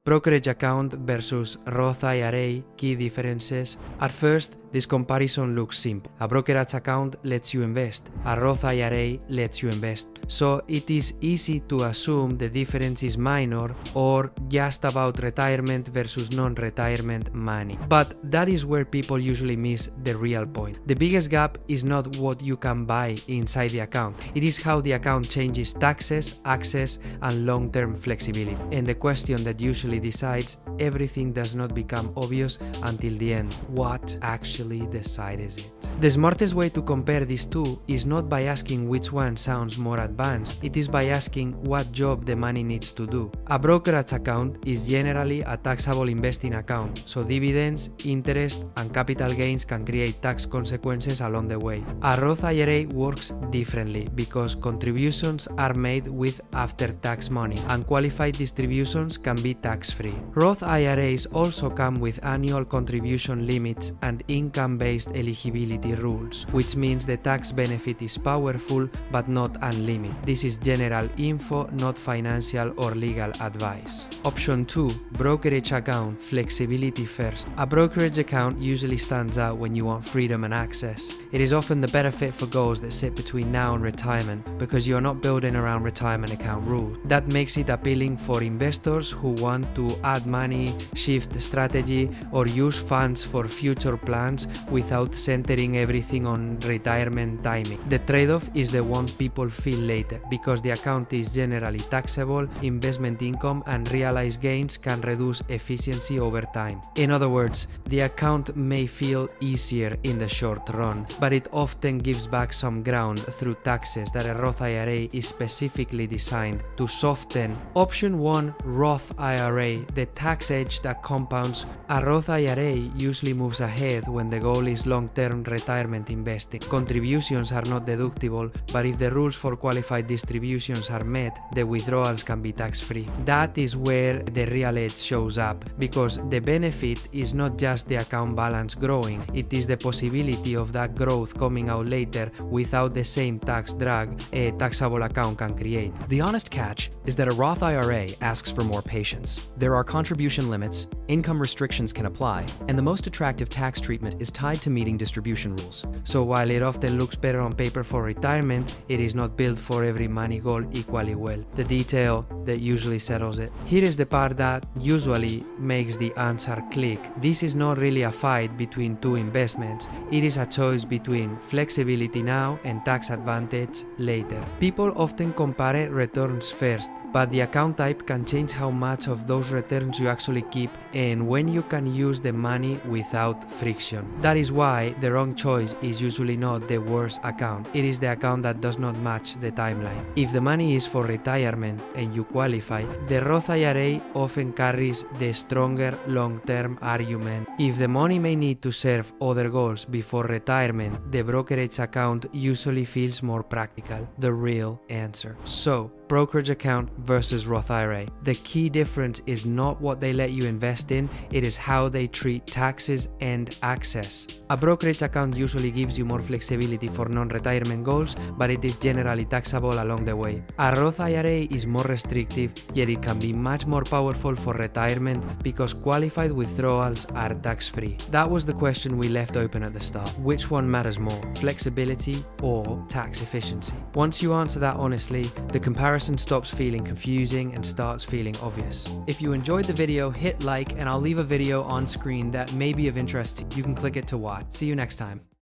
Brokerage account versus Roth IRA, key differences. At first, this comparison looks simple. A brokerage account lets you invest. A Roth IRA lets you invest. So it is easy to assume the difference is minor or just about retirement versus non-retirement money. But that is where people usually miss the real point. The biggest gap is not what you can buy inside the account. It is how the account changes taxes, access, and long-term flexibility. And the question that usually decides everything does not become obvious until the end. What actually decides it? The smartest way to compare these two is not by asking which one sounds more advanced, it is by asking what job the money needs to do. A brokerage account is generally a taxable investing account, so dividends, interest, and capital gains can create tax consequences along the way. A Roth IRA works differently because contributions are made with after-tax money, and qualified distributions can be tax-free. Roth IRAs also come with annual contribution limits and income-based eligibility rules, which means the tax benefit is powerful but not unlimited. This is general info, not financial or legal advice. Option 2. Brokerage account, flexibility first. A brokerage account usually stands out when you want freedom and access. It is often the better fit for goals that sit between now and retirement because you are not building around retirement account rules. That makes it appealing for investors who want to add money, shift strategy, or use funds for future plans without centering everything on retirement timing. The trade-off is the one people feel later because the account is generally taxable, investment income and realized gains can reduce efficiency over time. In other words, the account may feel easier in the short run, but it often gives back some ground through taxes that a Roth IRA is specifically designed to soften. Option 1. Roth IRA, the tax edge that compounds. A Roth IRA usually moves ahead when the goal is long-term retirement investing. Contributions are not deductible, but if the rules for qualified distributions are met, the withdrawals can be tax-free. That is where the real edge shows up, because the benefit is not just the account balance growing, it is the possibility of that growth coming out later without the same tax drag a taxable account can create. The honest catch is that a Roth IRA asks for more patience. There are contribution limits, income restrictions can apply, and the most attractive tax treatment is tied to meeting distribution rules. So while it often looks better on paper for retirement, it is not built for every money goal equally well. The detail that usually settles it. Here is the part that usually makes the answer click. This is not really a fight between two investments. It is a choice between flexibility now and tax advantage later. People often compare returns first, but the account type can change how much of those returns you actually keep and when you can use the money without friction. That is why the wrong choice is usually not the worst account. It is the account that does not match the timeline. If the money is for retirement and you qualify, the Roth IRA often carries the stronger long-term argument. If the money may need to serve other goals before retirement, the brokerage account usually feels more practical, the real answer. So, brokerage account versus Roth IRA. The key difference is not what they let you invest in, it is how they treat taxes and access. A brokerage account usually gives you more flexibility for non-retirement goals, but it is generally taxable along the way. A Roth IRA is more restrictive, yet it can be much more powerful for retirement because qualified withdrawals are tax-free. That was the question we left open at the start. Which one matters more, flexibility or tax efficiency? Once you answer that honestly, the comparison stops feeling confusing and starts feeling obvious. If you enjoyed the video, hit like and I'll leave a video on screen that may be of interest to you. You can click it to watch. See you next time.